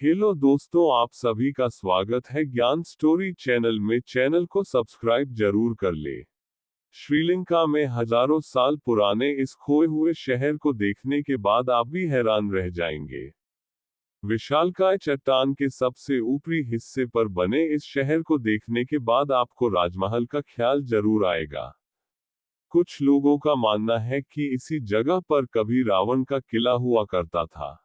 Hello दोस्तों, आप सभी का स्वागत है ज्ञान स्टोरी चैनल में। चैनल को सब्सक्राइब जरूर कर ले। श्रीलंका में हजारों साल पुराने इस खोए हुए शहर को देखने के बाद आप भी हैरान रह जाएंगे। विशालकाय चट्टान के सबसे ऊपरी हिस्से पर बने इस शहर को देखने के बाद आपको राजमहल का ख्याल जरूर आएगा। कुछ लोगों का मानना है कि इसी जगह पर कभी रावण का किला हुआ करता था।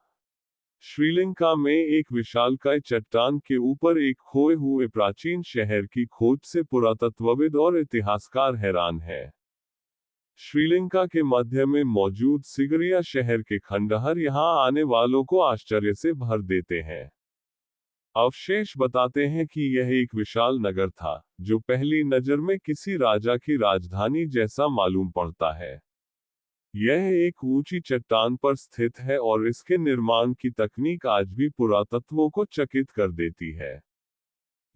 श्रीलंका में एक विशालकाय चट्टान के ऊपर एक खोए हुए प्राचीन शहर की खोज से पुरातत्वविद और इतिहासकार हैरान है। श्रीलंका के मध्य में मौजूद सिगरिया शहर के खंडहर यहां आने वालों को आश्चर्य से भर देते हैं। अवशेष बताते हैं कि यह एक विशाल नगर था, जो पहली नजर में किसी राजा की राजधानी जैसा मालूम पड़ता है। यह एक ऊंची चट्टान पर स्थित है और इसके निर्माण की तकनीक आज भी पुरातत्वों को चकित कर देती है।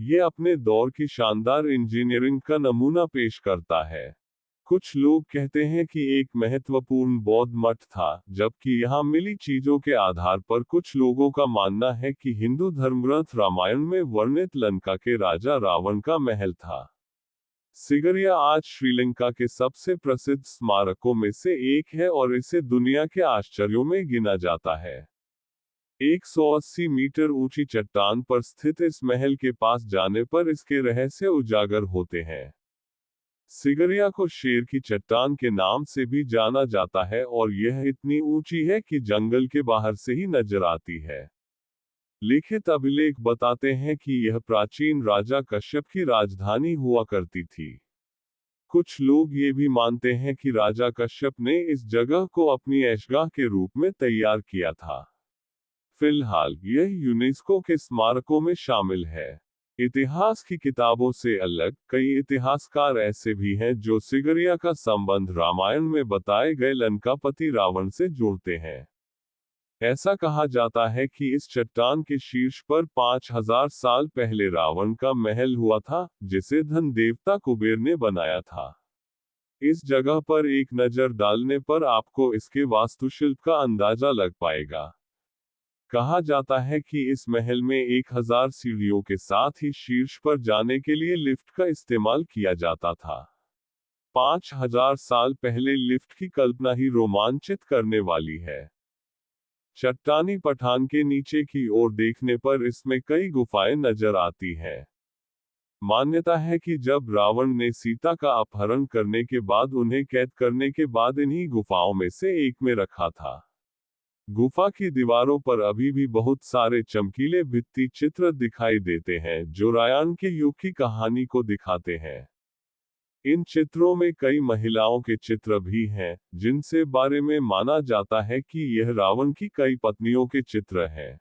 ये अपने दौर की शानदार इंजीनियरिंग का नमूना पेश करता है। कुछ लोग कहते हैं कि एक महत्वपूर्ण बौद्ध मठ था, जबकि यहाँ मिली चीजों के आधार पर कुछ लोगों का मानना है कि हिंदू धर्मग्रंथ रामायण में वर्णित लंका के राजा रावण का महल था। सिगरिया आज श्रीलंका के सबसे प्रसिद्ध स्मारकों में से एक है और इसे दुनिया के आश्चर्यों में गिना जाता है। 180 मीटर ऊंची चट्टान पर स्थित इस महल के पास जाने पर इसके रहस्य उजागर होते हैं। सिगरिया को शेर की चट्टान के नाम से भी जाना जाता है और यह इतनी ऊंची है कि जंगल के बाहर से ही नजर आती है। लिखित अभिलेख बताते हैं कि यह प्राचीन राजा कश्यप की राजधानी हुआ करती थी। कुछ लोग ये भी मानते हैं कि राजा कश्यप ने इस जगह को अपनी ऐशगाह के रूप में तैयार किया था। फिलहाल यह यूनेस्को के स्मारकों में शामिल है। इतिहास की किताबों से अलग कई इतिहासकार ऐसे भी हैं जो सिगरिया का संबंध रामायण में बताए गए लंकापति रावण से जोड़ते हैं। ऐसा कहा जाता है कि इस चट्टान के शीर्ष पर 5000 साल पहले रावण का महल हुआ था, जिसे धन देवता कुबेर ने बनाया था। इस जगह पर एक नजर डालने पर आपको इसके वास्तुशिल्प का अंदाजा लग पाएगा। कहा जाता है कि इस महल में 1000 सीढ़ियों के साथ ही शीर्ष पर जाने के लिए लिफ्ट का इस्तेमाल किया जाता था। 5000 साल पहले लिफ्ट की कल्पना ही रोमांचित करने वाली है। चट्टानी पठान के नीचे की ओर देखने पर इसमें कई गुफाएं नजर आती हैं। मान्यता है कि जब रावण ने सीता का अपहरण करने के बाद उन्हें कैद करने के बाद इन्हीं गुफाओं में से एक में रखा था। गुफा की दीवारों पर अभी भी बहुत सारे चमकीले भित्ति चित्र दिखाई देते हैं, जो रामायण के युग की कहानी को दिखाते हैं। इन चित्रों में कई महिलाओं के चित्र भी हैं, जिनसे बारे में माना जाता है कि यह रावण की कई पत्नियों के चित्र हैं।